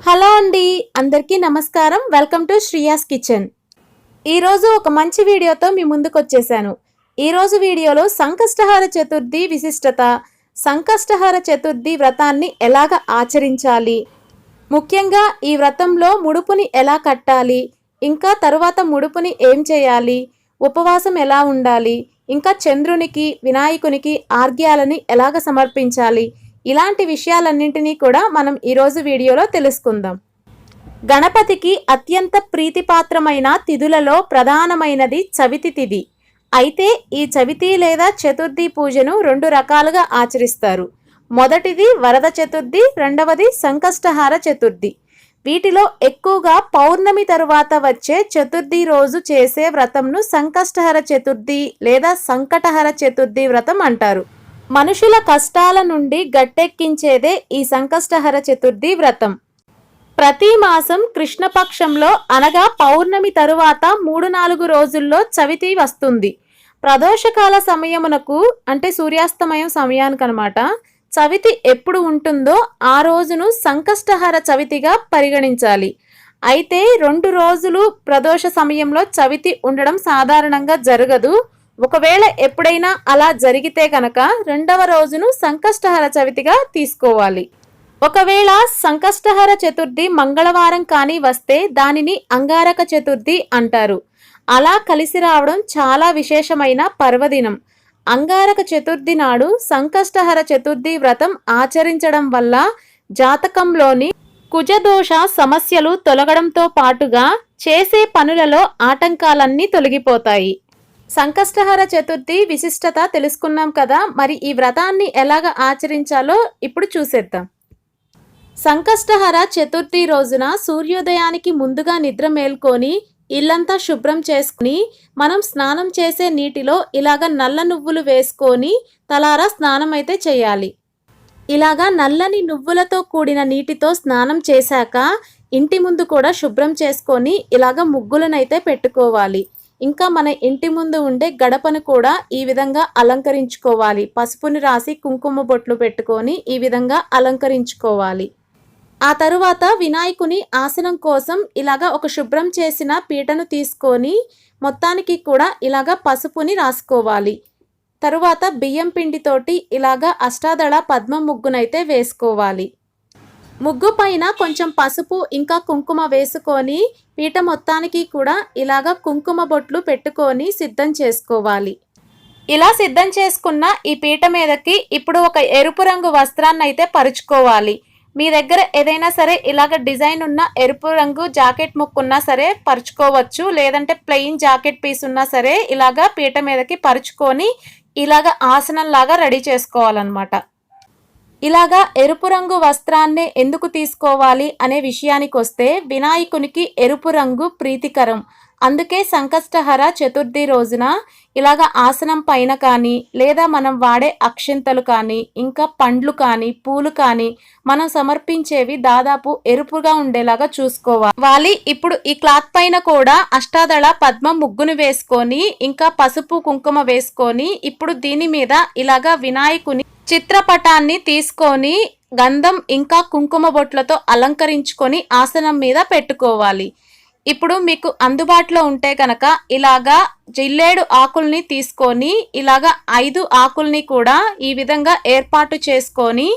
Hello అండి, అందరికీ నమస్కారం. Welcome to Shreyas kitchen. ఈరోజు ఒక మంచి వీడియోతో మీ ముందుకు వచ్చేసాను. ఈరోజు వీడియోలో సంకష్టహార చతుర్థి విశిష్టత, సంకష్టహార చతుర్థి వ్రతాన్ని ఎలాగ ఆచరించాలి, ముఖ్యంగా ఈ వ్రతంలో ముడుపుని ఎలా కట్టాలి, ఇంకా తరువాత ముడుపుని ఏం చేయాలి, ఉపవాసం ఎలా ఉండాలి, ఇంకా చంద్రునికి వినాయకునికి ఆర్ఘ్యాలని ఎలాగ సమర్పించాలి, ఇలాంటి విషయాలన్నింటినీ కూడా మనం ఈరోజు వీడియోలో తెలుసుకుందాం. గణపతికి అత్యంత ప్రీతిపాత్రమైన తిథులలో ప్రధానమైనది చవితి తిథి. అయితే ఈ చవితి లేదా చతుర్థి పూజను రెండు రకాలుగా ఆచరిస్తారు. మొదటిది వరద చతుర్థి, రెండవది సంకష్టహార చతుర్థి. వీటిలో ఎక్కువగా పౌర్ణమి తరువాత వచ్చే చతుర్థి రోజు చేసే వ్రతంను సంకష్టహర చతుర్థి లేదా సంకటహర చతుర్థి వ్రతం అంటారు. మనుషుల కష్టాల నుండి గట్టెక్కించేదే ఈ సంకష్టహర చతుర్థి వ్రతం. ప్రతి మాసం కృష్ణపక్షంలో అనగా పౌర్ణమి తరువాత 3-4 రోజుల్లో చవితి వస్తుంది. ప్రదోషకాల సమయమునకు అంటే సూర్యాస్తమయం సమయానికనమాట చవితి ఎప్పుడు ఉంటుందో ఆ రోజును సంకష్టహర చవితిగా పరిగణించాలి. అయితే 2 రోజులు ప్రదోష సమయంలో చవితి ఉండడం సాధారణంగా జరగదు. ఒకవేళ ఎప్పుడైనా అలా జరిగితే కనుక 2వ రోజును సంకష్టహర చవితిగా తీసుకోవాలి. ఒకవేళ సంకష్టహర చతుర్థి మంగళవారం కానీ వస్తే దానిని అంగారక చతుర్థి అంటారు. అలా కలిసి రావడం చాలా విశేషమైన పర్వదినం. అంగారక చతుర్థి నాడు సంకష్టహర చతుర్థి వ్రతం ఆచరించడం వల్ల జాతకంలోని కుజదోష సమస్యలు తొలగడంతో పాటుగా చేసే పనులలో ఆటంకాలన్నీ తొలగిపోతాయి. సంకష్టహర చతుర్థి విశిష్టత తెలుసుకున్నాం కదా, మరి ఈ వ్రతాన్ని ఎలాగ ఆచరించాలో ఇప్పుడు చూసేద్దాం. సంకష్టహర చతుర్థి రోజున సూర్యోదయానికి ముందుగా నిద్ర మేల్కొని ఇల్లంతా శుభ్రం చేసుకుని మనం స్నానం చేసే నీటిలో ఇలాగ నల్ల నువ్వులు వేసుకొని తలారా స్నానం అయితే చేయాలి. ఇలాగా నల్లని నువ్వులతో కూడిన నీటితో స్నానం చేశాక ఇంటి ముందు కూడా శుభ్రం చేసుకొని ఇలాగ ముగ్గులనైతే పెట్టుకోవాలి. ఇంకా మన ఇంటి ముందు ఉండే గడపను కూడా ఈ విధంగా అలంకరించుకోవాలి. పసుపుని రాసి కుంకుమ బొట్లు పెట్టుకొని ఈ విధంగా అలంకరించుకోవాలి. ఆ తరువాత వినాయకుని ఆసనం కోసం ఇలాగా ఒక శుభ్రం చేసిన పీటను తీసుకొని మొత్తానికి కూడా ఇలాగా పసుపుని రాసుకోవాలి. తరువాత బియ్యం పిండితోటి ఇలాగా అష్టాదళ పద్మ ముగ్గునైతే వేసుకోవాలి. ముగ్గు పైన కొంచెం పసుపు ఇంకా కుంకుమ వేసుకొని పీట మొత్తానికి కూడా ఇలాగా కుంకుమ బొట్లు పెట్టుకొని సిద్ధం చేసుకోవాలి. ఇలా సిద్ధం చేసుకున్న ఈ పీట మీదకి ఇప్పుడు ఒక ఎరుపు రంగు వస్త్రాన్ని అయితే పరుచుకోవాలి. మీ దగ్గర ఏదైనా సరే ఇలాగ డిజైన్ ఉన్న ఎరుపు రంగు జాకెట్ ముక్కున్నా సరే పరుచుకోవచ్చు. లేదంటే ప్లెయిన్ జాకెట్ పీస్ ఉన్నా సరే ఇలాగా పీట మీదకి పరుచుకొని ఇలాగ ఆసనంలాగా రెడీ చేసుకోవాలన్నమాట. ఇలాగా ఎరుపు రంగు వస్త్రాన్నే ఎందుకు తీసుకోవాలి అనే విషయానికి వస్తే వినాయకునికి ఎరుపు రంగు ప్రీతికరం. అందుకే సంకష్టహర చతుర్థి రోజున ఇలాగ ఆసనం పైన కానీ లేదా మనం వాడే అక్షింతలు కానీ ఇంకా పండ్లు కానీ పూలు కానీ మనం సమర్పించేవి దాదాపు ఎరుపుగా ఉండేలాగా చూసుకోవాలి. ఇప్పుడు ఈ క్లాత్ పైన కూడా అష్టాదళ పద్మ ముగ్గును వేసుకొని ఇంకా పసుపు కుంకుమ వేసుకొని ఇప్పుడు దీని మీద ఇలాగా వినాయకుని చిత్రపటాన్ని తీసుకొని గంధం ఇంకా కుంకుమ బొట్లతో అలంకరించుకొని ఆసనం మీద పెట్టుకోవాలి. ఇప్పుడు మీకు అందుబాటులో ఉంటే కనుక ఇలాగా జిల్లేడు ఆకుల్ని తీసుకొని ఇలాగా 5 ఆకుల్ని కూడా ఈ విధంగా ఏర్పాటు చేసుకొని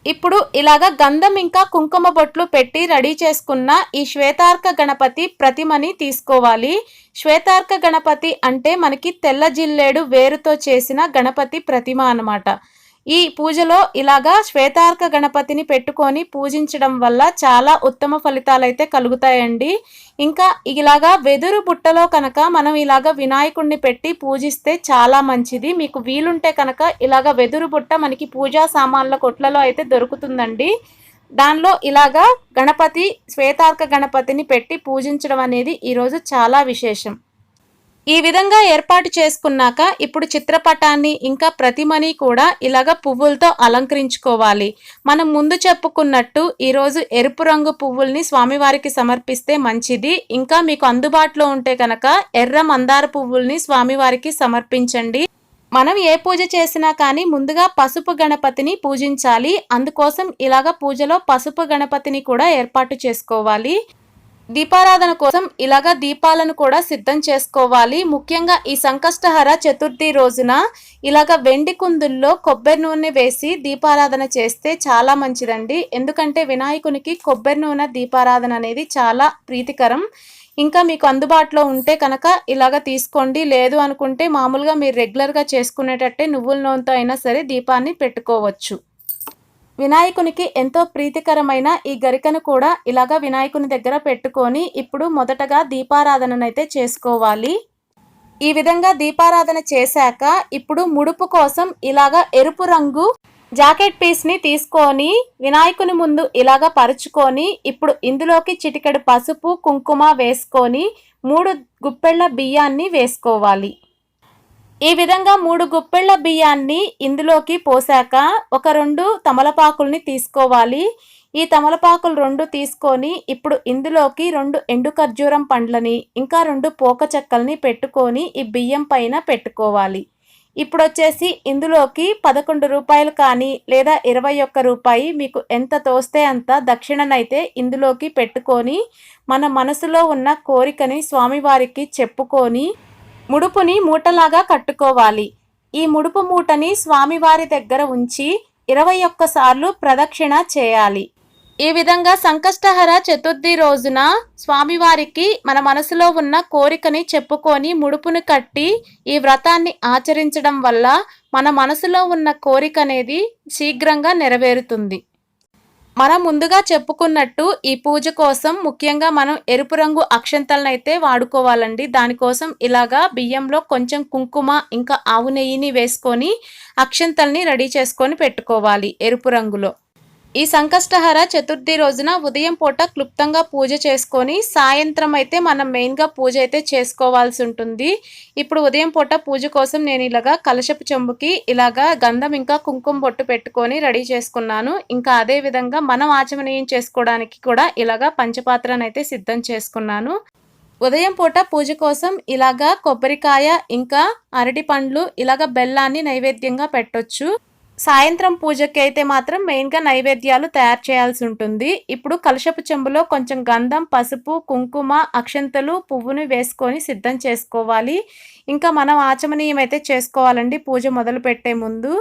ఇప్పుడు ఇలాగా గంధం ఇంకా కుంకుమ బొట్లు పెట్టి రెడీ చేసుకున్న ఈ శ్వేతార్క గణపతి ప్రతిమని తీసుకోవాలి. శ్వేతార్క గణపతి అంటే మనకి తెల్ల జిల్లేడు వేరుతో చేసిన గణపతి ప్రతిమ అన్నమాట. ఈ పూజలో ఇలాగా శ్వేతార్క గణపతిని పెట్టుకొని పూజించడం వల్ల చాలా ఉత్తమ ఫలితాలు అయితే కలుగుతాయండి. ఇంకా ఇలాగా వెదురు బుట్టలో కనుక మనం ఇలాగా వినాయకుడిని పెట్టి పూజిస్తే చాలా మంచిది. మీకు వీలుంటే కనుక ఇలాగా వెదురు బుట్ట మనకి పూజా సామాన్ల కొట్లలో అయితే దొరుకుతుందండి. దానిలో ఇలాగా గణపతి శ్వేతార్క గణపతిని పెట్టి పూజించడం అనేది ఈరోజు చాలా విశేషం. ఈ విధంగా ఏర్పాటు చేసుకున్నాక ఇప్పుడు చిత్రపటాన్ని ఇంకా ప్రతిమని కూడా ఇలాగ పువ్వులతో అలంకరించుకోవాలి. మనం ముందు చెప్పుకున్నట్టు ఈరోజు ఎరుపు రంగు పువ్వుల్ని స్వామివారికి సమర్పిస్తే మంచిది. ఇంకా మీకు అందుబాటులో ఉంటే కనుక ఎర్ర మందార పువ్వుల్ని స్వామివారికి సమర్పించండి. మనం ఏ పూజ చేసినా కానీ ముందుగా పసుపు గణపతిని పూజించాలి. అందుకోసం ఇలాగ పూజలో పసుపు గణపతిని కూడా ఏర్పాటు చేసుకోవాలి. దీపారాధన కోసం ఇలాగ దీపాలను కూడా సిద్ధం చేసుకోవాలి. ముఖ్యంగా ఈ సంకష్టహర చతుర్థి రోజున ఇలాగ వెండి కుందుల్లో కొబ్బరి నూనె వేసి దీపారాధన చేస్తే చాలా మంచిదండి. ఎందుకంటే వినాయకునికి కొబ్బరి నూనె దీపారాధన అనేది చాలా ప్రీతికరం. ఇంకా మీకు అందుబాటులో ఉంటే కనుక ఇలాగ తీసుకోండి. లేదు అనుకుంటే మామూలుగా మీరు రెగ్యులర్గా చేసుకునేటట్టే నువ్వుల నూనెతో అయినా సరే దీపాన్ని పెట్టుకోవచ్చు. వినాయకునికి ఎంతో ప్రీతికరమైన ఈ గరికను కూడా ఇలాగ వినాయకుని దగ్గర పెట్టుకొని ఇప్పుడు మొదటగా దీపారాధననైతే చేసుకోవాలి. ఈ విధంగా దీపారాధన చేశాక ఇప్పుడు ముడుపు కోసం ఇలాగ ఎరుపు రంగు జాకెట్ పీస్ని తీసుకొని వినాయకుని ముందు ఇలాగ పరుచుకొని ఇప్పుడు ఇందులోకి చిటికెడు పసుపు కుంకుమ వేసుకొని 3 గుప్పెళ్ళ బియ్యాన్ని వేసుకోవాలి. ఈ విధంగా 3 గుప్పెళ్ళ బియ్యాన్ని ఇందులోకి పోసాక ఒక 2 తమలపాకుల్ని తీసుకోవాలి. ఈ తమలపాకులు 2 తీసుకొని ఇప్పుడు ఇందులోకి 2 ఎండు ఖర్జూరం పండ్లని ఇంకా 2 పోక చెక్కల్ని పెట్టుకొని ఈ బియ్యం పైన పెట్టుకోవాలి. ఇప్పుడు వచ్చేసి ఇందులోకి 11 రూపాయలు కానీ లేదా 21 రూపాయి మీకు ఎంత తోస్తే అంత దక్షిణనైతే ఇందులోకి పెట్టుకొని మన మనసులో ఉన్న కోరికని స్వామివారికి చెప్పుకొని ముడుపుని మూటలాగా కట్టుకోవాలి. ఈ ముడుపు మూటని స్వామివారి దగ్గర ఉంచి 21 సార్లు ప్రదక్షిణ చేయాలి. ఈ విధంగా సంకష్టహర చతుర్థి రోజున స్వామివారికి మన మనసులో ఉన్న కోరికని చెప్పుకొని ముడుపును కట్టి ఈ వ్రతాన్ని ఆచరించడం వల్ల మన మనసులో ఉన్న కోరిక అనేది శీఘ్రంగా నెరవేరుతుంది. మనం ముందుగా చెప్పుకున్నట్టు ఈ పూజ కోసం ముఖ్యంగా మనం ఎరుపు రంగు అక్షంతలను అయితే వాడుకోవాలండి. దానికోసం ఇలాగా బియ్యంలో కొంచెం కుంకుమ ఇంకా ఆవు నెయ్యిని వేసుకొని అక్షంతల్ని రెడీ చేసుకొని పెట్టుకోవాలి ఎరుపు రంగులో. ఈ సంకష్టహర చతుర్థి రోజున ఉదయం పూట క్లుప్తంగా పూజ చేసుకొని సాయంత్రం అయితే మనం మెయిన్గా పూజ అయితే చేసుకోవాల్సి ఉంటుంది. ఇప్పుడు ఉదయం పూట పూజ కోసం నేను ఇలాగా కలశపు చెంబుకి ఇలాగా గంధం ఇంకా కుంకుమ బొట్టు పెట్టుకొని రెడీ చేసుకున్నాను. ఇంకా అదే విధంగా మనం ఆచమనీయం చేసుకోవడానికి కూడా ఇలాగా పంచపాత్రను అయితే సిద్ధం చేసుకున్నాను. ఉదయం పూట పూజ కోసం ఇలాగా కొబ్బరికాయ ఇంకా అరటి పండ్లు ఇలాగ బెల్లాన్ని నైవేద్యంగా పెట్టొచ్చు. సాయంత్రం పూజకి అయితే మాత్రం మెయిన్గా నైవేద్యాలు తయారు చేయాల్సి ఉంటుంది. ఇప్పుడు కలశపు చెంబులో కొంచెం గంధం పసుపు కుంకుమ అక్షంతలు పువ్వుని వేసుకొని సిద్ధం చేసుకోవాలి. ఇంకా మనం ఆచమనీయం అయితే చేసుకోవాలండి పూజ మొదలు పెట్టే ముందు.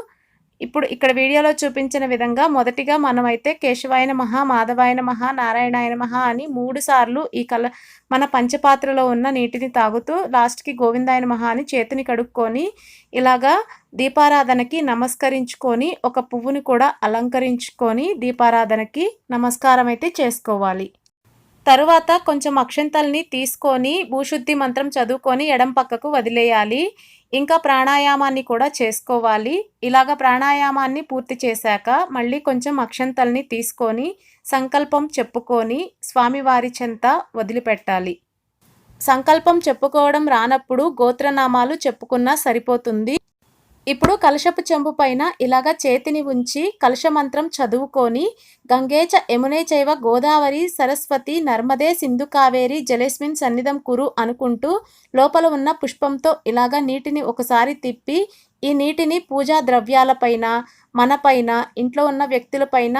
ఇప్పుడు ఇక్కడ వీడియోలో చూపించిన విధంగా మొదటిగా మనమైతే కేశవాయ నమః మాధవాయ నమః నారాయణాయ నమః అని 3 సార్లు ఈ మన పంచపాత్రలో ఉన్న నీటిని తాగుతూ లాస్ట్కి గోవిందాయ నమః అని చేతిని కడుక్కొని ఇలాగా దీపారాధనకి నమస్కరించుకొని ఒక పువ్వుని కూడా అలంకరించుకొని దీపారాధనకి నమస్కారం అయితే చేసుకోవాలి. తరువాత కొంచెం అక్షంతల్ని తీసుకొని భూశుద్ధి మంత్రం చదువుకొని ఎడం పక్కకు వదిలేయాలి. ఇంకా ప్రాణాయామాన్ని కూడా చేసుకోవాలి. ఇలాగ ప్రాణాయామాన్ని పూర్తి చేశాక మళ్ళీ కొంచెం అక్షంతల్ని తీసుకొని సంకల్పం చెప్పుకొని స్వామివారి చెంత వదిలిపెట్టాలి. సంకల్పం చెప్పుకోవడం రానప్పుడు గోత్రనామాలు చెప్పుకున్నా సరిపోతుంది. ఇప్పుడు కలశపు చెంబు పైన ఇలాగ చేతిని ఉంచి కలశమంత్రం చదువుకొని గంగేచ యమునే చైవ గోదావరి సరస్వతి నర్మదే సింధు కావేరి జలేస్మిన్ సన్నిధం కురు అనుకుంటూ లోపల ఉన్న పుష్పంతో ఇలాగ నీటిని ఒకసారి తిప్పి ఈ నీటిని పూజా ద్రవ్యాలపైన మనపైన ఇంట్లో ఉన్న వ్యక్తులపైన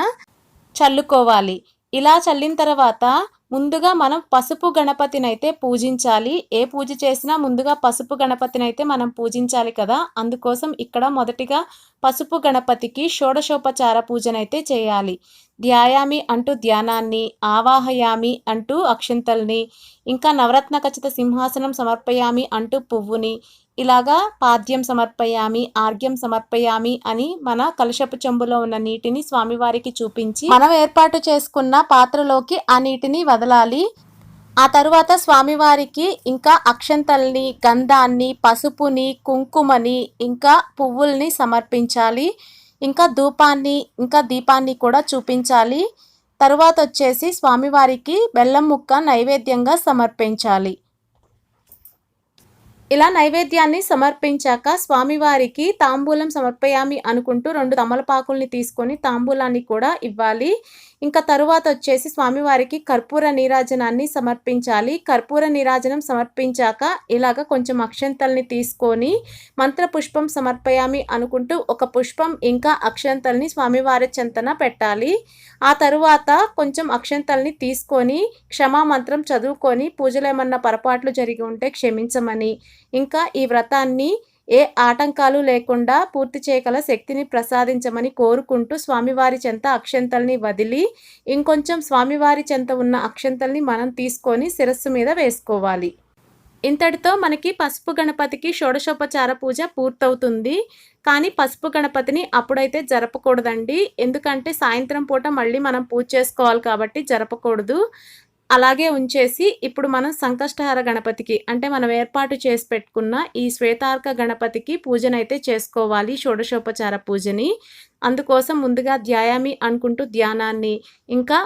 చల్లుకోవాలి. ఇలా చల్లిన తర్వాత ముందుగా మనం పసుపు గణపతినైతే పూజించాలి. ఏ పూజ చేసినా ముందుగా పసుపు గణపతినైతే మనం పూజించాలి కదా. అందుకోసం ఇక్కడ మొదటిగా పసుపు గణపతికి షోడశోపచార పూజనైతే చేయాలి. ధ్యాయామి అంటూ ధ్యానాన్ని, ఆవాహయామి అంటూ అక్షంతల్ని, ఇంకా నవరత్న ఖచ్చిత సింహాసనం సమర్పయామి అంటూ పువ్వుని, ఇలాగా పాద్యం సమర్పయామి ఆర్ఘ్యం సమర్పయామి అని మన కలశపు చెంబులో ఉన్న నీటిని స్వామివారికి చూపించి మనం ఏర్పాటు చేసుకున్న పాత్రలోకి ఆ నీటిని వదలాలి. ఆ తరువాత స్వామివారికి ఇంకా అక్షంతల్ని గంధాన్ని పసుపుని కుంకుమని ఇంకా పువ్వుల్ని సమర్పించాలి. ఇంకా ధూపాన్ని ఇంకా దీపాన్ని కూడా చూపించాలి. తరువాత వచ్చేసి స్వామివారికి బెల్లం ముక్క నైవేద్యంగా సమర్పించాలి. ఇలా నైవేద్యాన్ని సమర్పించాక స్వామివారికి తాంబూలం సమర్పయామి అనుకుంటూ 2 తమలపాకుల్ని తీసుకొని తాంబూలాన్ని కూడా ఇవ్వాలి. ఇంకా తరువాత వచ్చేసి స్వామివారికి కర్పూర నీరాజనాన్ని సమర్పించాలి. కర్పూర నీరాజనం సమర్పించాక ఇలాగ కొంచెం అక్షంతల్ని తీసుకొని మంత్రపుష్పం సమర్పయామి అనుకుంటూ ఒక పుష్పం ఇంకా అక్షంతల్ని స్వామివారి చెంతన పెట్టాలి. ఆ తరువాత కొంచెం అక్షంతల్ని తీసుకొని క్షమామంత్రం చదువుకొని పూజలో ఏమన్నా పొరపాట్లు జరిగి ఉంటే క్షమించమని, ఇంకా ఈ వ్రతాన్ని ఏ ఆటంకాలు లేకుండా పూర్తి చేయగల శక్తిని ప్రసాదించమని కోరుకుంటూ స్వామివారి చెంత అక్షంతల్ని వదిలి ఇంకొంచెం స్వామివారి చెంత ఉన్న అక్షంతల్ని మనం తీసుకొని శిరస్సు మీద వేసుకోవాలి. ఇంతటితో మనకి పసుపు గణపతికి షోడశోపచార పూజ పూర్తవుతుంది. కానీ పసుపు గణపతిని అప్పుడైతే జరపకూడదండి. ఎందుకంటే సాయంత్రం పూట మళ్ళీ మనం పూజ చేసుకోవాలి కాబట్టి జరపకూడదు. అలాగే ఉంచేసి ఇప్పుడు మనం సంకష్టహర గణపతికి అంటే మనం ఏర్పాటు చేసి పెట్టుకున్న ఈ శ్వేతార్క గణపతికి పూజనైతే చేసుకోవాలి, షోడశోపచార పూజని. అందుకోసం ముందుగా ధ్యాయామి అనుకుంటూ ధ్యానాన్ని, ఇంకా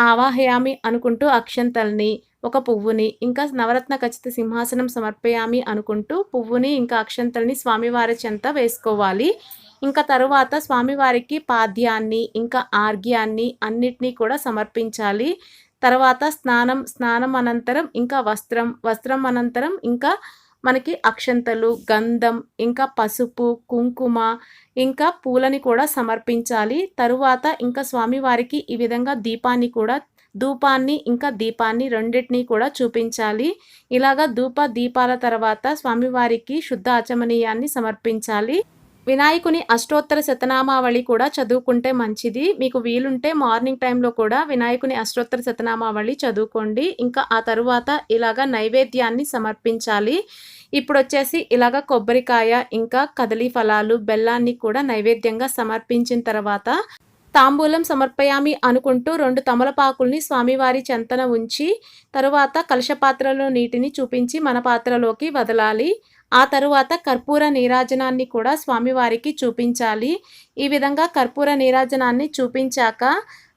ఆవాహయామి అనుకుంటూ అక్షంతల్ని, ఒక పువ్వుని, ఇంకా నవరత్న ఖచ్చిత సింహాసనం సమర్పయామి అనుకుంటూ పువ్వుని ఇంకా అక్షంతల్ని స్వామివారి చెంత వేసుకోవాలి. ఇంకా తరువాత స్వామివారికి పాద్యాన్ని ఇంకా ఆర్ఘ్యాన్ని అన్నిటినీ కూడా సమర్పించాలి. తర్వాత స్నానం అనంతరం ఇంకా వస్త్రం అనంతరం ఇంకా మనకి అక్షంతలు, గంధం, ఇంకా పసుపు, కుంకుమ, ఇంకా పూలని కూడా సమర్పించాలి. తరువాత ఇంకా స్వామివారికి ఈ విధంగా ధూపాన్ని ఇంకా దీపాన్ని రెండింటినీ కూడా చూపించాలి. ఇలాగా దీపాల తర్వాత స్వామివారికి శుద్ధ ఆచమనీయాన్ని సమర్పించాలి. వినాయకుని అష్టోత్తర శతనామావళి కూడా చదువుకుంటే మంచిది. మీకు వీలుంటే మార్నింగ్ టైంలో కూడా వినాయకుని అష్టోత్తర శతనామావళి చదువుకోండి. ఇంకా ఆ తరువాత ఇలాగ నైవేద్యాన్ని సమర్పించాలి. ఇప్పుడు వచ్చేసి ఇలాగ కొబ్బరికాయ, ఇంకా కదలీ ఫలాలు, బెల్లాన్ని కూడా నైవేద్యంగా సమర్పించిన తర్వాత తాంబూలం సమర్పయామి అనుకుంటూ 2 తమలపాకుల్ని స్వామివారి చెంతన ఉంచి తరువాత కలశపాత్రలో నీటిని చూపించి మన పాత్రలోకి వదలాలి. ఆ తరువాత కర్పూర నీరాజనాన్ని కూడా స్వామివారికి చూపించాలి. ఈ విధంగా కర్పూర నీరాజనాన్ని చూపించాక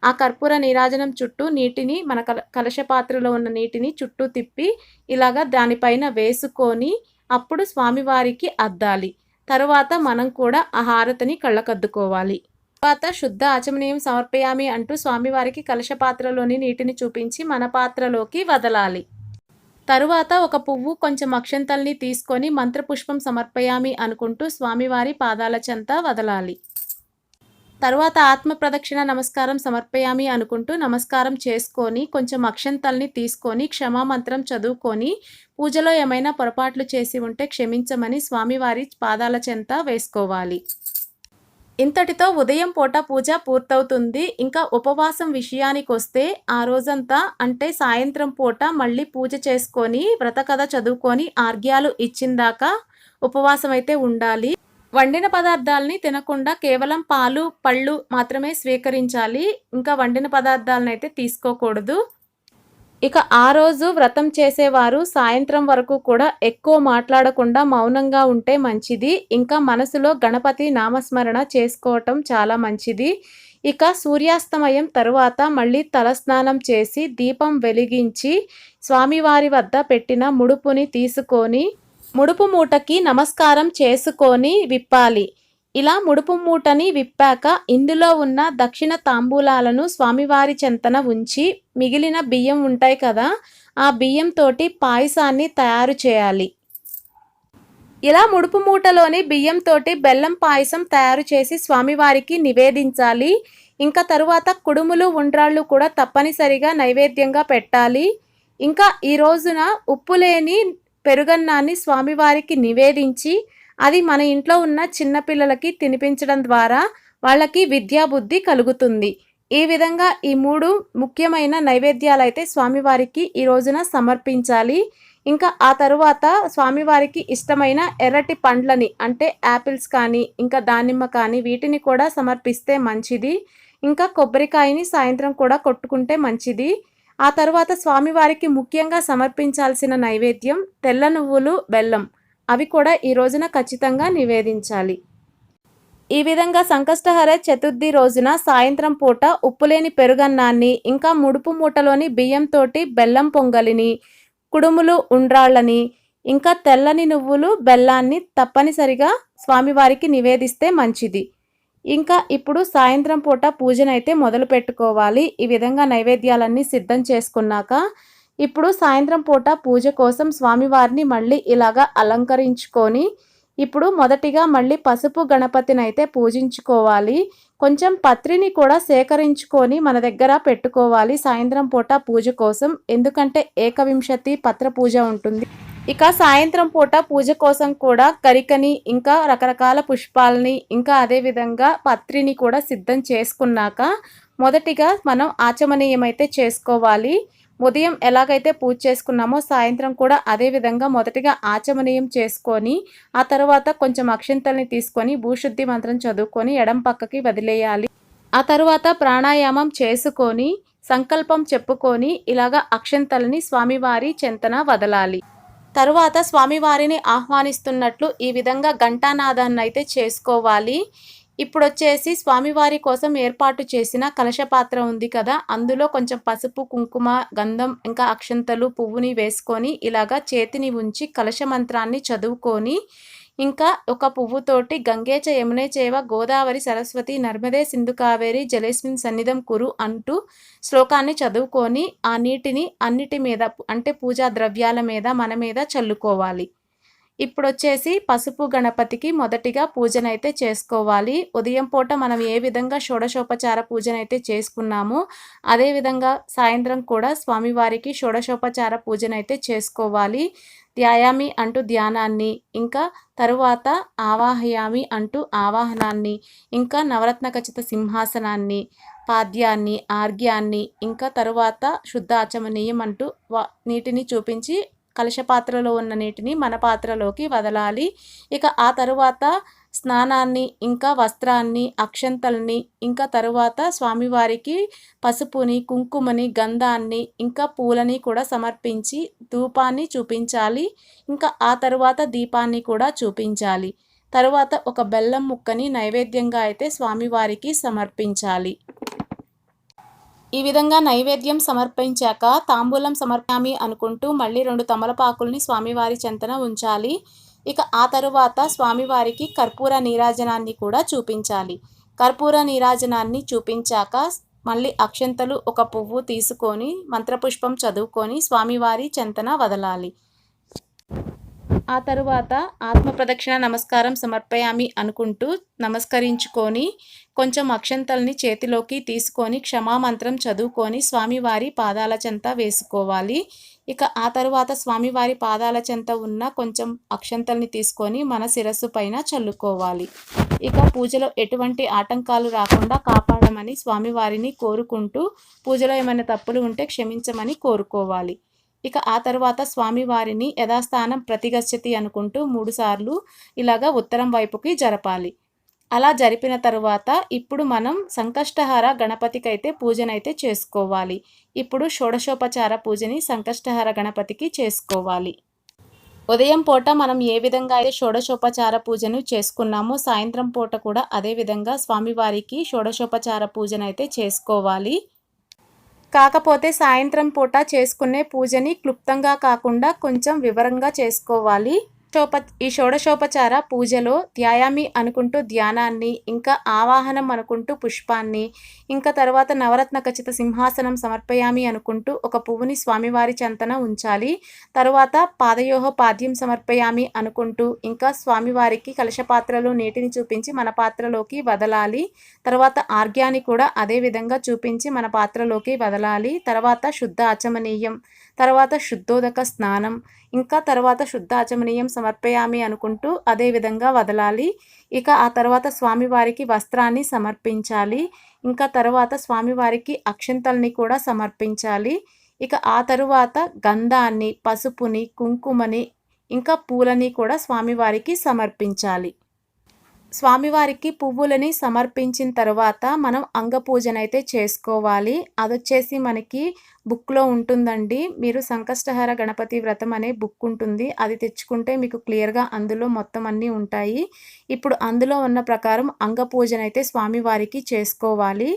ఆ కర్పూర నీరాజనం చుట్టూ నీటిని మన కలశపాత్రలో ఉన్న నీటిని చుట్టూ తిప్పి ఇలాగా దానిపైన వేసుకొని అప్పుడు స్వామివారికి అద్దాలి. తరువాత మనం కూడా ఆ హారతిని కళ్ళకద్దుకోవాలి. తర్వాత శుద్ధ ఆచమనీయం సమర్పయామి అంటూ స్వామివారికి కలశపాత్రలోని నీటిని చూపించి మన పాత్రలోకి వదలాలి. తరువాత ఒక పువ్వు, కొంచెం అక్షంతల్ని తీసుకొని మంత్రపుష్పం సమర్పయామి అనుకుంటూ స్వామివారి పాదాల చెంత వదలాలి. తరువాత ఆత్మ ప్రదక్షిణ నమస్కారం సమర్పయామి అనుకుంటూ నమస్కారం చేసుకొని కొంచెం అక్షంతల్ని తీసుకొని క్షమామంత్రం చదువుకొని పూజలో ఏమైనా పొరపాట్లు చేసి ఉంటే క్షమించమని స్వామివారి పాదాల చెంత వేసుకోవాలి. ఇంతటితో ఉదయం పూట పూజ పూర్తవుతుంది. ఇంకా ఉపవాసం విషయానికి వస్తే ఆ రోజంతా అంటే సాయంత్రం పూట మళ్ళీ పూజ చేసుకొని వ్రతకథ చదువుకొని ఆర్ఘ్యాలు ఇచ్చిందాకా ఉపవాసం అయితే ఉండాలి. వండిన పదార్థాలని తినకుండా కేవలం పాలు, పళ్ళు మాత్రమే స్వీకరించాలి. ఇంకా వండిన పదార్థాలను అయితే తీసుకోకూడదు. ఇక ఆ రోజు వ్రతం చేసేవారు సాయంత్రం వరకు కూడా ఎక్కువ మాట్లాడకుండా మౌనంగా ఉంటే మంచిది. ఇంకా మనసులో గణపతి నామస్మరణ చేసుకోవటం చాలా మంచిది. ఇక సూర్యాస్తమయం తరువాత మళ్ళీ తలస్నానం చేసి దీపం వెలిగించి స్వామివారి వద్ద పెట్టిన ముడుపుని తీసుకొని ముడుపు మూటకి నమస్కారం చేసుకొని విప్పాలి. ఇలా ముడుపు మూటని విప్పాక ఇందులో ఉన్న దక్షిణ తాంబూలాలను స్వామివారి చెంతన ఉంచి మిగిలిన బియ్యం ఉంటాయి కదా, ఆ బియ్యంతోటి పాయసాన్ని తయారు చేయాలి. ఇలా ముడుపు మూటలోని బియ్యంతోటి బెల్లం పాయసం తయారు చేసి స్వామివారికి నివేదించాలి. ఇంకా తరువాత కుడుములు, ఉండ్రాళ్ళు కూడా తప్పనిసరిగా నైవేద్యంగా పెట్టాలి. ఇంకా ఈ రోజున ఉప్పు లేని పెరుగన్నాన్ని స్వామివారికి నివేదించి అది మన ఇంట్లో ఉన్న చిన్నపిల్లలకి తినిపించడం ద్వారా వాళ్ళకి విద్యాబుద్ధి కలుగుతుంది. ఈ విధంగా ఈ 3 ముఖ్యమైన నైవేద్యాలు అయితే స్వామివారికి ఈ రోజున సమర్పించాలి. ఇంకా ఆ తరువాత స్వామివారికి ఇష్టమైన ఎర్రటి పండ్లని అంటే యాపిల్స్ కానీ ఇంకా దానిమ్మ కానీ వీటిని కూడా సమర్పిస్తే మంచిది. ఇంకా కొబ్బరికాయని సాయంత్రం కూడా కొట్టుకుంటే మంచిది. ఆ తరువాత స్వామివారికి ముఖ్యంగా సమర్పించాల్సిన నైవేద్యం తెల్ల నువ్వులు, బెల్లం, అవి కూడా ఈ రోజున ఖచ్చితంగా నివేదించాలి. ఈ విధంగా సంకష్టహర చతుర్థి రోజున సాయంత్రం పూట ఉప్పులేని పెరుగన్నాన్ని, ఇంకా ముడుపు మూటలోని బియ్యంతోటి బెల్లం పొంగలిని, కుడుములు, ఉండ్రాళ్ళని, ఇంకా తెల్లని నువ్వులు, బెల్లాన్ని తప్పనిసరిగా స్వామివారికి నివేదిస్తే మంచిది. ఇంకా ఇప్పుడు సాయంత్రం పూట పూజనైతే మొదలు పెట్టుకోవాలి. ఈ విధంగా నైవేద్యాలన్నీ సిద్ధం చేసుకున్నాక ఇప్పుడు సాయంత్రం పూట పూజ కోసం స్వామివారిని మళ్ళీ ఇలాగా అలంకరించుకొని ఇప్పుడు మొదటిగా మళ్ళీ పసుపు గణపతినైతే పూజించుకోవాలి. కొంచెం పత్రిని కూడా సేకరించుకొని మన దగ్గర పెట్టుకోవాలి సాయంత్రం పూట పూజ కోసం. ఎందుకంటే ఏకవింశతి పత్ర పూజ ఉంటుంది. ఇక సాయంత్రం పూట పూజ కోసం కూడా గరికని ఇంకా రకరకాల పుష్పాలని ఇంకా అదేవిధంగా పత్రిని కూడా సిద్ధం చేసుకున్నాక మొదటిగా మనం ఆచమనీయం అయితే చేసుకోవాలి. ఉదయం ఎలాగైతే పూజ చేసుకున్నామో సాయంత్రం కూడా అదే విధంగా మొదటిగా ఆచమనీయం చేసుకొని ఆ తర్వాత కొంచెం అక్షింతల్ని తీసుకొని భూశుద్ధి మంత్రం చదువుకొని ఎడం పక్కకి వదిలేయాలి. ఆ తర్వాత ప్రాణాయామం చేసుకొని సంకల్పం చెప్పుకొని ఇలాగ అక్షింతలని స్వామివారి చెంతన వదలాలి. తరువాత స్వామివారిని ఆహ్వానిస్తున్నట్లు ఈ విధంగా ఘంటానాదాన్ని అయితే చేసుకోవాలి. ఇప్పుడొచ్చేసి స్వామివారి కోసం ఏర్పాటు చేసిన కలశ పాత్ర ఉంది కదా, అందులో కొంచెం పసుపు, కుంకుమ, గంధం ఇంకా అక్షంతలు, పువ్వుని వేసుకొని ఇలాగా చేతిని ఉంచి కలశ మంత్రాన్ని చదువుకొని ఇంకా ఒక పువ్వుతోటి గంగేచ యమునే చేవ గోదావరి సరస్వతి నర్మదే సింధు కావేరి జలేస్మిన్ సన్నిధం కురు అంటూ శ్లోకాన్ని చదువుకొని ఆ నీటిని అన్నిటి మీద అంటే పూజా ద్రవ్యాల మీద మన మీద చల్లుకోవాలి. ఇప్పుడొచ్చేసి పసుపు గణపతికి మొదటిగా పూజనైతే చేసుకోవాలి. ఉదయం పూట మనం ఏ విధంగా షోడశోపచార పూజనైతే చేసుకున్నామో అదేవిధంగా సాయంత్రం కూడా స్వామివారికి షోడశోపచార పూజనైతే చేసుకోవాలి. ధ్యాయామి అంటూ ధ్యానాన్ని, ఇంకా తరువాత ఆవాహయామి అంటూ ఆవాహనాన్ని, ఇంకా నవరత్న ఖచ్చిత సింహాసనాన్ని, పాద్యాన్ని, ఆర్ఘ్యాన్ని, ఇంకా తరువాత శుద్ధ ఆచమనీయం అంటూ నీటిని చూపించి కలశ పాత్రలో ఉన్న నీటిని మన పాత్రలోకి వదలాలి. ఇక ఆ తరువాత స్నానాన్ని, ఇంకా వస్త్రాన్ని, అక్షంతల్ని, ఇంకా తరువాత స్వామివారికి పసుపుని, కుంకుమని, గంధాన్ని, ఇంకా పూలని కూడా సమర్పించి ధూపాన్ని చూపించాలి. ఇంకా ఆ తరువాత దీపాన్ని కూడా చూపించాలి. తరువాత ఒక బెల్లం ముక్కని నైవేద్యంగా అయితే స్వామివారికి సమర్పించాలి. ఈ విధంగా నైవేద్యం సమర్పించాక తాంబూలం సమర్పామి అనుకుంటూ మళ్ళీ 2 తమలపాకుల్ని స్వామివారి చెంతన ఉంచాలి. ఇక ఆ తరువాత స్వామివారికి కర్పూర నీరాజనాన్ని కూడా చూపించాలి. కర్పూర నీరాజనాన్ని చూపించాక మళ్ళీ అక్షంతలు, ఒక పువ్వు తీసుకొని మంత్రపుష్పం చదువుకొని స్వామివారి చెంతన వదలాలి. ఆ తరువాత ఆత్మ ప్రదక్షిణ నమస్కారం సమర్పయామి అనుకుంటూ నమస్కరించుకొని కొంచెం అక్షంతల్ని చేతిలోకి తీసుకొని క్షమామంత్రం చదువుకొని స్వామివారి పాదాల చెంత వేసుకోవాలి. ఇక ఆ తరువాత స్వామివారి పాదాల చెంత ఉన్న కొంచెం అక్షంతల్ని తీసుకొని మన శిరస్సు పైన చల్లుకోవాలి. ఇక పూజలో ఎటువంటి ఆటంకాలు రాకుండా కాపాడమని స్వామివారిని కోరుకుంటూ పూజలో ఏమైనా తప్పులు ఉంటే క్షమించమని కోరుకోవాలి. ఇక ఆ తర్వాత స్వామివారిని యథాస్థానం ప్రతిగచ్చతి అనుకుంటూ 3 సార్లు ఇలాగా ఉత్తరం వైపుకి జరపాలి. అలా జరిపిన తరువాత ఇప్పుడు మనం సంకష్టహార గణపతికైతే పూజనైతే చేసుకోవాలి. ఇప్పుడు షోడశోపచార పూజని సంకష్టహార గణపతికి చేసుకోవాలి. ఉదయం పూట మనం ఏ విధంగా అయితే షోడశోపచార పూజను చేసుకున్నామో సాయంత్రం పూట కూడా అదే విధంగా స్వామివారికి షోడశోపచార పూజనైతే చేసుకోవాలి. కాకపోతే సాయంత్రం పూట చేసుకునే పూజని క్లుప్తంగా కాకుండా కొంచెం వివరంగా చేసుకోవాలి. ఈ షోడశోపచార పూజలో ధ్యాయామి అనుకుంటూ ధ్యానాన్ని, ఇంకా ఆవాహనం అనుకుంటూ పుష్పాన్ని, ఇంకా తర్వాత నవరత్న ఖచ్చిత సింహాసనం సమర్పయామి అనుకుంటూ ఒక పువ్వుని స్వామివారి చెంతన ఉంచాలి. తరువాత పాదయోహ పాద్యం సమర్పయామి అనుకుంటూ ఇంకా స్వామివారికి కలశ పాత్రలో నీటిని చూపించి మన పాత్రలోకి వదలాలి. తర్వాత ఆర్ఘ్యాన్ని కూడా అదే విధంగా చూపించి మన పాత్రలోకి వదలాలి. తర్వాత శుద్ధ ఆచమనీయం, తర్వాత శుద్ధోదక స్నానం, ఇంకా తర్వాత శుద్ధ ఆచమనీయం సమర్పయామి అనుకుంటూ అదే విధంగా వదలాలి. ఇక ఆ తర్వాత స్వామివారికి వస్త్రాన్ని సమర్పించాలి. ఇంకా తర్వాత స్వామివారికి అక్షంతల్ని కూడా సమర్పించాలి. ఇక ఆ తరువాత గంధాన్ని, పసుపుని, కుంకుమని, ఇంకా పూలని కూడా స్వామివారికి సమర్పించాలి. స్వామివారికి పువ్వులని సమర్పించిన తర్వాత మనం అంగపూజనైతే చేసుకోవాలి. అదొచ్చేసి మనకి బుక్లో ఉంటుందండి. మీరు సంకష్టహార గణపతి వ్రతం అనే బుక్ ఉంటుంది, అది తెచ్చుకుంటే మీకు క్లియర్గా అందులో మొత్తం అన్నీ ఉంటాయి. ఇప్పుడు అందులో ఉన్న ప్రకారం అంగపూజనైతే స్వామివారికి చేసుకోవాలి.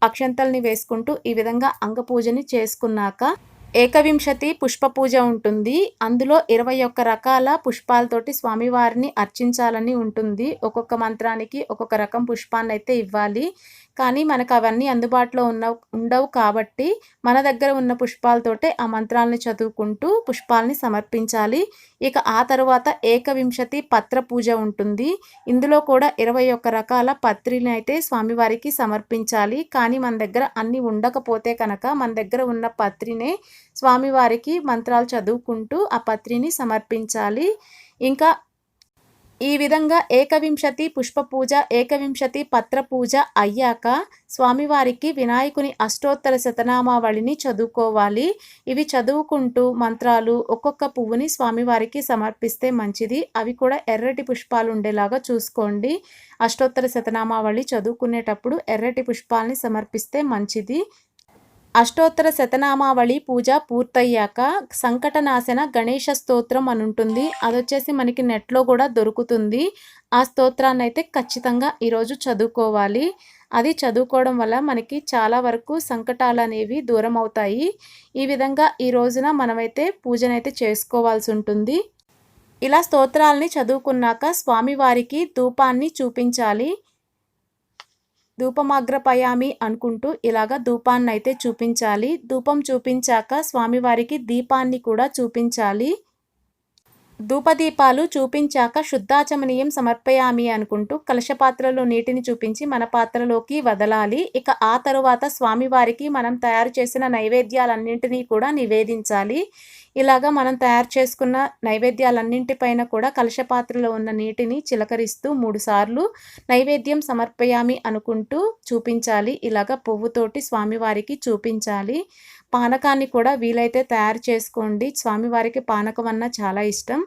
అక్షంతల్ని వేసుకుంటూ ఈ విధంగా అంగపూజని చేసుకున్నాక ఏకవింశతి పుష్ప పూజ ఉంటుంది. అందులో 21 రకాల పుష్పాలతోటి స్వామివారిని అర్చించాలని ఉంటుంది. ఒక్కొక్క మంత్రానికి ఒక్కొక్క రకం పుష్పాన్నైతే ఇవ్వాలి. కానీ మనకు అవన్నీ అందుబాటులో ఉండవు కాబట్టి మన దగ్గర ఉన్న పుష్పాలతోటే ఆ మంత్రాలను చదువుకుంటూ పుష్పాలని సమర్పించాలి. ఇక ఆ తర్వాత ఏకవింశతి పత్ర పూజ ఉంటుంది. ఇందులో కూడా 21 రకాల పత్రిని అయితే స్వామివారికి సమర్పించాలి. కానీ మన దగ్గర అన్నీ ఉండకపోతే కనుక మన దగ్గర ఉన్న పత్రినే స్వామివారికి మంత్రాలు చదువుకుంటూ ఆ పత్రిని సమర్పించాలి. ఇంకా ఈ విధంగా ఏకవింశతి పుష్ప పూజ, ఏకవింశతి పత్ర పూజ అయ్యాక స్వామివారికి వినాయకుని అష్టోత్తర శతనామావళిని చదువుకోవాలి. ఇవి చదువుకుంటూ మంత్రాలు ఒక్కొక్క పువ్వుని స్వామివారికి సమర్పిస్తే మంచిది. అవి కూడా ఎర్రటి పుష్పాలు ఉండేలాగా చూసుకోండి. అష్టోత్తర శతనామావళి చదువుకునేటప్పుడు ఎర్రటి పుష్పాలని సమర్పిస్తే మంచిది. అష్టోత్తర శతనామావళి పూజ పూర్తయ్యాక సంకటనాశన గణేష స్తోత్రం అని ఉంటుంది. అదొచ్చేసి మనకి నెట్లో కూడా దొరుకుతుంది. ఆ స్తోత్రాన్ని అయితే ఖచ్చితంగా ఈరోజు చదువుకోవాలి. అది చదువుకోవడం వల్ల మనకి చాలా వరకు సంకటాలు అనేవి దూరం అవుతాయి. ఈ విధంగా ఈ రోజున మనమైతే పూజనైతే చేసుకోవాల్సి ఉంటుంది. ఇలా స్తోత్రాలని చదువుకున్నాక స్వామివారికి ధూపాన్ని చూపించాలి. ధూపమాగ్రపయామి అనుకుంటూ ఇలాగ ధూపాన్ని అయితే చూపించాలి. ధూపం చూపించాక స్వామివారికి దీపాన్ని కూడా చూపించాలి. ధూపదీపాలు చూపించాక శుద్ధాచమనీయం సమర్పయామి అనుకుంటూ కలశపాత్రలో నీటిని చూపించి మన పాత్రలోకి వదలాలి. ఇక ఆ తరువాత స్వామివారికి మనం తయారు చేసిన నైవేద్యాలన్నింటినీ కూడా నివేదించాలి. ఇలాగా మనం తయారు చేసుకున్న నైవేద్యాలన్నింటిపైన కూడా కలశపాత్రలో ఉన్న నీటిని చిలకరిస్తూ 3 సార్లు నైవేద్యం సమర్పయామి అనుకుంటూ చూపించాలి. ఇలాగ పువ్వుతోటి స్వామివారికి చూపించాలి. పానకాన్ని కూడా వీలైతే తయారు చేసుకోండి. స్వామివారికి పానకం అన్న చాలా ఇష్టం.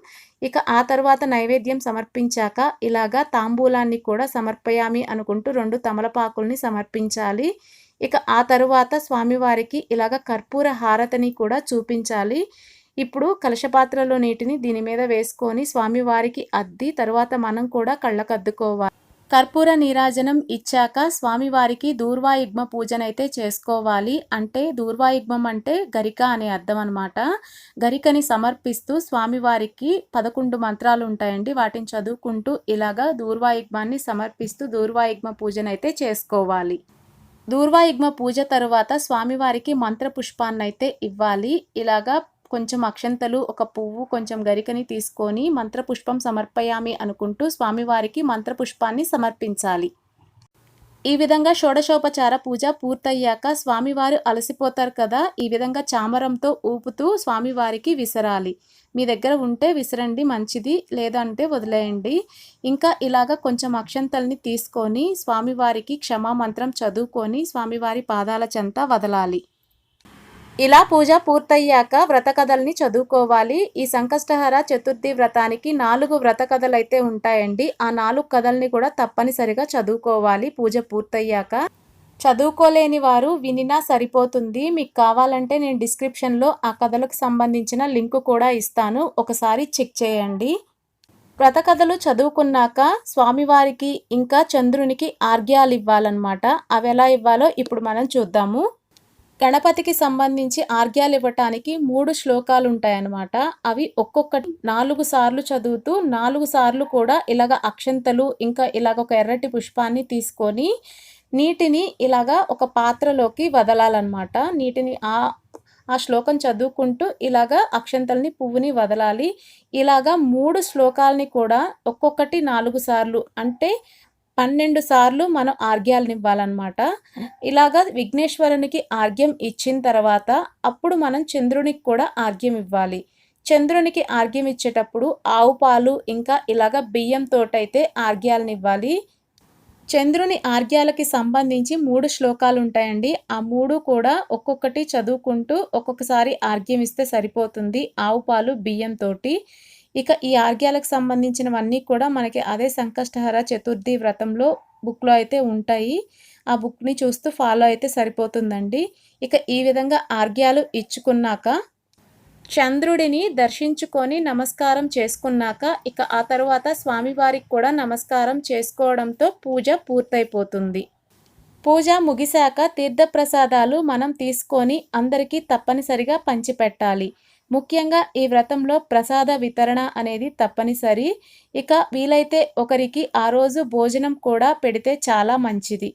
ఇక ఆ తర్వాత నైవేద్యం సమర్పించాక ఇలాగా తాంబూలాన్ని కూడా సమర్పయామి అనుకుంటూ 2 తమలపాకుల్ని సమర్పించాలి. ఇక ఆ తరువాత స్వామివారికి ఇలాగ కర్పూర హారతిని కూడా చూపించాలి. ఇప్పుడు కలశపాత్రలో నీటిని దీని మీద వేసుకొని స్వామివారికి అద్ది తర్వాత మనం కూడా కళ్ళకద్దుకోవాలి. కర్పూర నీరాజనం ఇచ్చాక స్వామివారికి దూర్వాయుగ్మ పూజనైతే చేసుకోవాలి. అంటే దూర్వాయుగ్మం అంటే గరిక అనే అర్థం అనమాట. గరికని సమర్పిస్తూ స్వామివారికి 11 మంత్రాలు ఉంటాయండి. వాటిని చదువుకుంటూ ఇలాగా దూర్వాయుగ్మాన్ని సమర్పిస్తూ దూర్వాయుగ్మ పూజనైతే చేసుకోవాలి. దూర్వాయుగ్మ పూజ తరువాత స్వామివారికి మంత్రపుష్పాన్నైతే ఇవ్వాలి. ఇలాగా కొంచెం అక్షంతలు, ఒక పువ్వు, కొంచెం గరికని తీసుకొని మంత్రపుష్పం సమర్పయామి అనుకుంటూ స్వామివారికి మంత్రపుష్పాన్ని సమర్పించాలి. ఈ విధంగా షోడశోపచార పూజ పూర్తయ్యాక స్వామివారు అలసిపోతారు కదా, ఈ విధంగా చామరంతో ఊపుతూ స్వామివారికి విసరాలి. మీ దగ్గర ఉంటే విసరండి మంచిది, లేదంటే వదిలేయండి. ఇంకా ఇలాగ కొంచెం అక్షంతల్ని తీసుకొని స్వామివారికి క్షమామంత్రం చదువుకొని స్వామివారి పాదాల చెంత వదలాలి. ఇలా పూజ పూర్తయ్యాక వ్రత కథల్ని చదువుకోవాలి. ఈ సంకష్టహర చతుర్థి వ్రతానికి 4 వ్రత కథలు అయితే ఉంటాయండి. ఆ 4 కథల్ని కూడా తప్పనిసరిగా చదువుకోవాలి పూజ పూర్తయ్యాక. చదువుకోలేని వారు వినినా సరిపోతుంది. మీకు కావాలంటే నేను డిస్క్రిప్షన్లో ఆ కథలకు సంబంధించిన లింక్ కూడా ఇస్తాను, ఒకసారి చెక్ చేయండి. వ్రత కథలు చదువుకున్నాక స్వామివారికి ఇంకా చంద్రునికి ఆర్ఘ్యాలు ఇవ్వాలన్నమాట. అవి ఎలా ఇవ్వాలో ఇప్పుడు మనం చూద్దాము. గణపతికి సంబంధించి ఆర్ఘ్యాలు ఇవ్వటానికి 3 శ్లోకాలు ఉంటాయన్నమాట. అవి ఒక్కొక్కటి 4 సార్లు చదువుతూ 4 సార్లు కూడా ఇలాగ అక్షంతలు ఇంకా ఇలాగ ఒక ఎర్రటి పుష్పాన్ని తీసుకొని నీటిని ఇలాగా ఒక పాత్రలోకి వదలాలన్నమాట. నీటిని ఆ శ్లోకం చదువుకుంటూ ఇలాగా అక్షంతల్ని పువ్వుని వదలాలి. ఇలాగా 3 శ్లోకాలని కూడా ఒక్కొక్కటి 4 సార్లు అంటే 12 సార్లు మనం ఆర్ఘ్యాలను ఇవ్వాలన్నమాట. ఇలాగా విఘ్నేశ్వరునికి ఆర్ఘ్యం ఇచ్చిన తర్వాత అప్పుడు మనం చంద్రునికి కూడా ఆర్ఘ్యం ఇవ్వాలి. చంద్రునికి ఆర్ఘ్యం ఇచ్చేటప్పుడు ఆవు పాలు ఇంకా ఇలాగ బియ్యంతోటైతే ఆర్ఘ్యాలను ఇవ్వాలి. చంద్రుని ఆర్ఘ్యాలకి సంబంధించి 3 శ్లోకాలు ఉంటాయండి. ఆ 3 కూడా ఒక్కొక్కటి చదువుకుంటూ ఒక్కొక్కసారి ఆర్ఘ్యం ఇస్తే సరిపోతుంది ఆవు పాలు బియ్యంతోటి. ఇక ఈ ఆర్ఘ్యాలకు సంబంధించినవన్నీ కూడా మనకి అదే సంకష్టహర చతుర్థి వ్రతంలో బుక్లో అయితే ఉంటాయి. ఆ బుక్ని చూస్తూ ఫాలో అయితే సరిపోతుందండి. ఇక ఈ విధంగా ఆర్ఘ్యాలు ఇచ్చుకున్నాక చంద్రుడిని దర్శించుకొని నమస్కారం చేసుకున్నాక ఇక ఆ తర్వాత స్వామివారికి కూడా నమస్కారం చేసుకోవడంతో పూజ పూర్తయిపోతుంది. పూజ ముగిశాక తీర్థప్రసాదాలు మనం తీసుకొని అందరికీ తప్పనిసరిగా పంచిపెట్టాలి. ముఖ్యంగా ఈ వ్రతంలో ప్రసాద వితరణ అనేది తప్పనిసరి. ఇక వీలైతే ఒకరికి ఆ రోజు భోజనం కూడా పెడితే చాలా మంచిది.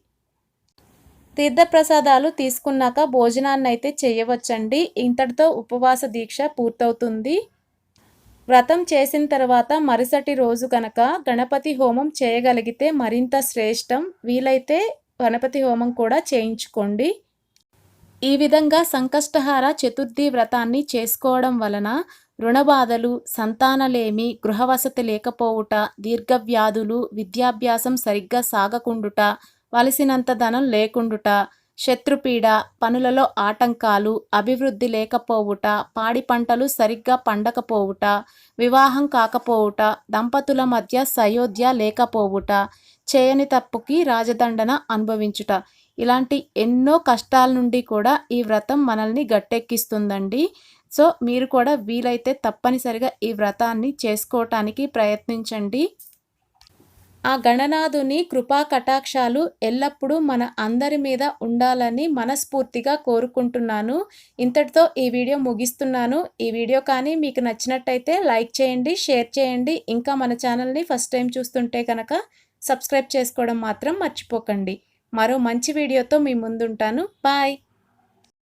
తీర్థప్రసాదాలు తీసుకున్నాక భోజనాన్నైతే చేయవచ్చండి. ఇంతటితో ఉపవాస దీక్ష పూర్తవుతుంది. వ్రతం చేసిన తర్వాత మరుసటి రోజు కనుక గణపతి హోమం చేయగలిగితే మరింత శ్రేష్టం. వీలైతే గణపతి హోమం కూడా చేయించుకోండి. ఈ విధంగా సంకష్టహార చతుర్థి వ్రతాన్ని చేసుకోవడం వలన రుణబాధలు, సంతానలేమి, గృహవసతి లేకపోవుట, దీర్ఘవ్యాధులు, విద్యాభ్యాసం సరిగ్గా సాగకుండుట, వలసినంత ధనం లేకుండుట, శత్రుపీడ, పనులలో ఆటంకాలు, అభివృద్ధి లేకపోవుట, పాడి పంటలు సరిగ్గా పండకపోవుట, వివాహం కాకపోవుట, దంపతుల మధ్య సయోధ్య లేకపోవుట, చేయని తప్పుకి రాజదండన అనుభవించుట, ఇలాంటి ఎన్నో కష్టాల నుండి కూడా ఈ వ్రతం మనల్ని గట్టెక్కిస్తుందండి. సో మీరు కూడా వీలైతే తప్పనిసరిగా ఈ వ్రతాన్ని చేసుకోవటానికి ప్రయత్నించండి. ఆ గణనాథుని కృపా కటాక్షాలు ఎల్లప్పుడూ మన అందరి మీద ఉండాలని మనస్ఫూర్తిగా కోరుకుంటున్నాను. ఇంతటితో ఈ వీడియో ముగిస్తున్నాను. ఈ వీడియో కానీ మీకు నచ్చినట్టయితే లైక్ చేయండి, షేర్ చేయండి. ఇంకా మన ఛానల్ని ఫస్ట్ టైం చూస్తుంటే కనుక సబ్స్క్రైబ్ చేసుకోవడం మాత్రం మర్చిపోకండి. మరో మంచి వీడియోతో మీ ముందుంటాను. బాయ్.